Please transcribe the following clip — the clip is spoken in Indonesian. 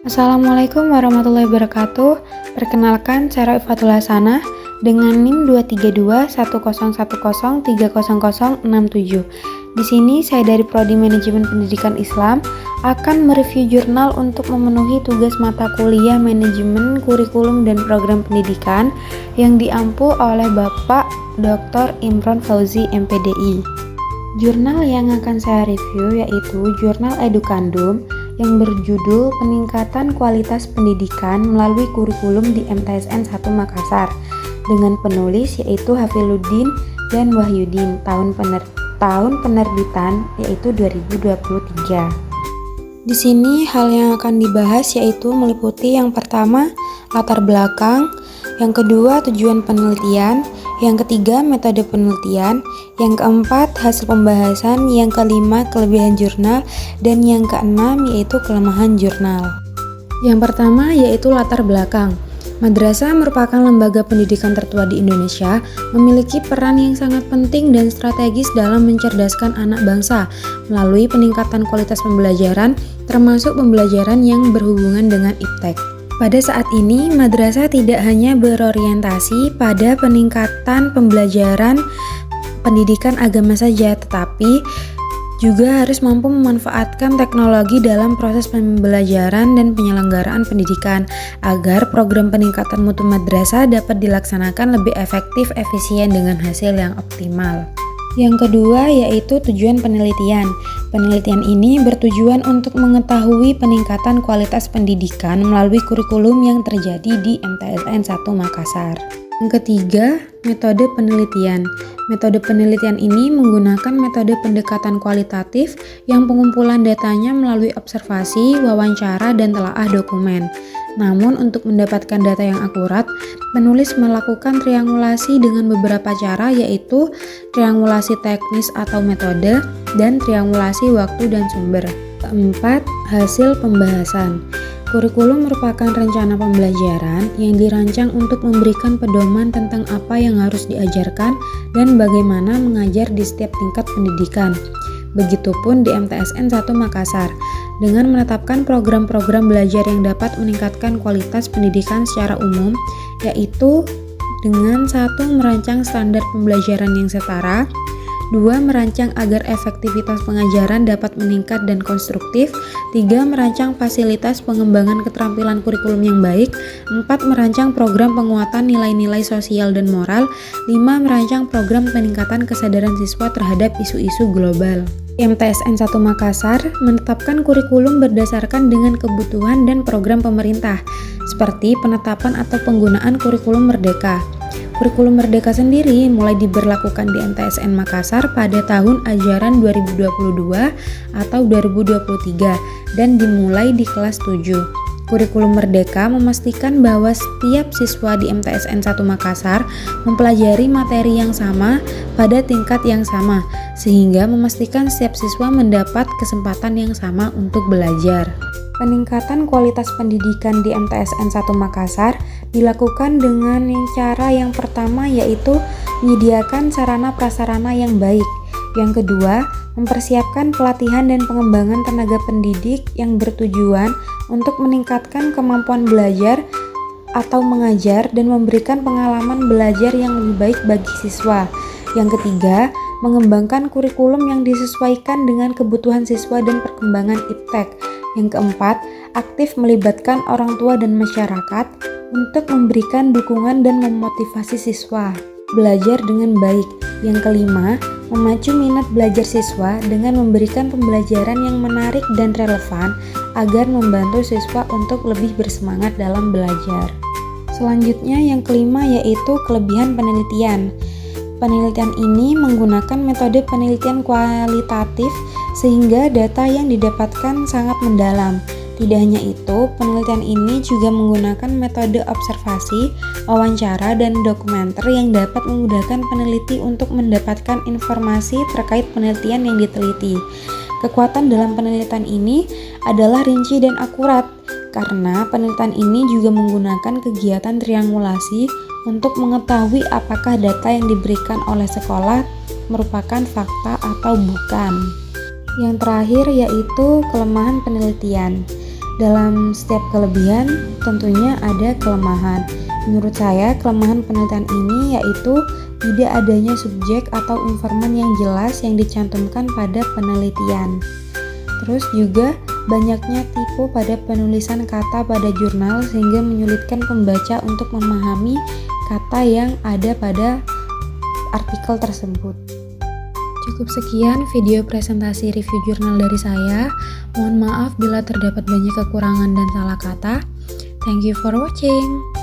Assalamualaikum warahmatullahi wabarakatuh. Perkenalkan, saya Ifatul Hasanah dengan NIM 2321010300067. Di sini saya dari Prodi Manajemen Pendidikan Islam akan mereview jurnal untuk memenuhi tugas mata kuliah Manajemen Kurikulum dan Program Pendidikan yang diampu oleh Bapak Dr. Imron Fauzi MPDI. Jurnal yang akan saya review yaitu Jurnal Edukandum yang berjudul Peningkatan Kualitas Pendidikan Melalui Kurikulum di MTSN 1 Makassar dengan penulis yaitu Hafiluddin dan Wahyudin, tahun penerbitan yaitu 2023. Di sini hal yang akan dibahas yaitu meliputi yang pertama latar belakang, yang kedua tujuan penelitian, yang ketiga metode penelitian, yang keempat hasil pembahasan, yang kelima kelebihan jurnal, dan yang keenam yaitu kelemahan jurnal. Yang pertama yaitu latar belakang. Madrasah merupakan lembaga pendidikan tertua di Indonesia, memiliki peran yang sangat penting dan strategis dalam mencerdaskan anak bangsa melalui peningkatan kualitas pembelajaran, termasuk pembelajaran yang berhubungan dengan iptek. Pada saat ini, madrasah tidak hanya berorientasi pada peningkatan pembelajaran pendidikan agama saja, tetapi juga harus mampu memanfaatkan teknologi dalam proses pembelajaran dan penyelenggaraan pendidikan agar program peningkatan mutu madrasah dapat dilaksanakan lebih efektif, efisien dengan hasil yang optimal. Yang kedua yaitu tujuan penelitian. Penelitian ini bertujuan untuk mengetahui peningkatan kualitas pendidikan melalui kurikulum yang terjadi di MTSN 1 Makassar. Yang ketiga, metode penelitian. Metode penelitian ini menggunakan metode pendekatan kualitatif yang pengumpulan datanya melalui observasi, wawancara, dan telaah dokumen. Namun untuk mendapatkan data yang akurat, penulis melakukan triangulasi dengan beberapa cara yaitu triangulasi teknis atau metode dan triangulasi waktu dan sumber. Keempat, hasil pembahasan. Kurikulum merupakan rencana pembelajaran yang dirancang untuk memberikan pedoman tentang apa yang harus diajarkan dan bagaimana mengajar di setiap tingkat pendidikan. Begitupun di MTSN 1 Makassar, dengan menetapkan program-program belajar yang dapat meningkatkan kualitas pendidikan secara umum, yaitu dengan 1. Merancang standar pembelajaran yang setara, 2. Merancang agar efektivitas pengajaran dapat meningkat dan konstruktif, 3. Merancang fasilitas pengembangan keterampilan kurikulum yang baik, 4. Merancang program penguatan nilai-nilai sosial dan moral, 5. Merancang program peningkatan kesadaran siswa terhadap isu-isu global. MTSN 1 Makassar menetapkan kurikulum berdasarkan dengan kebutuhan dan program pemerintah, seperti penetapan atau penggunaan kurikulum merdeka. Kurikulum Merdeka sendiri mulai diberlakukan di MTSN Makassar pada tahun ajaran 2022 atau 2023 dan dimulai di kelas 7. Kurikulum Merdeka memastikan bahwa setiap siswa di MTSN 1 Makassar mempelajari materi yang sama pada tingkat yang sama, sehingga memastikan setiap siswa mendapat kesempatan yang sama untuk belajar. Peningkatan kualitas pendidikan di MTSN 1 Makassar dilakukan dengan cara yang pertama yaitu menyediakan sarana prasarana yang baik. Yang kedua, mempersiapkan pelatihan dan pengembangan tenaga pendidik yang bertujuan untuk meningkatkan kemampuan belajar atau mengajar dan memberikan pengalaman belajar yang lebih baik bagi siswa. Yang ketiga, mengembangkan kurikulum yang disesuaikan dengan kebutuhan siswa dan perkembangan iptek. Yang keempat, aktif melibatkan orang tua dan masyarakat untuk memberikan dukungan dan memotivasi siswa belajar dengan baik. Yang kelima, memacu minat belajar siswa dengan memberikan pembelajaran yang menarik dan relevan agar membantu siswa untuk lebih bersemangat dalam belajar. Selanjutnya yang kelima yaitu kelebihan penelitian. Penelitian ini menggunakan metode penelitian kualitatif sehingga data yang didapatkan sangat mendalam. Tidak hanya itu, penelitian ini juga menggunakan metode observasi, wawancara, dan dokumenter yang dapat memudahkan peneliti untuk mendapatkan informasi terkait penelitian yang diteliti. Kekuatan dalam penelitian ini adalah rinci dan akurat, karena penelitian ini juga menggunakan kegiatan triangulasi untuk mengetahui apakah data yang diberikan oleh sekolah merupakan fakta atau bukan. Yang terakhir yaitu kelemahan penelitian. Dalam setiap kelebihan tentunya ada kelemahan. Menurut saya, kelemahan penelitian ini yaitu tidak adanya subjek atau informan yang jelas yang dicantumkan pada penelitian. Terus juga banyaknya tipu pada penulisan kata pada jurnal sehingga menyulitkan pembaca untuk memahami kata yang ada pada artikel tersebut. Cukup sekian video presentasi review jurnal dari saya. Mohon maaf bila terdapat banyak kekurangan dan salah kata. Thank you for watching.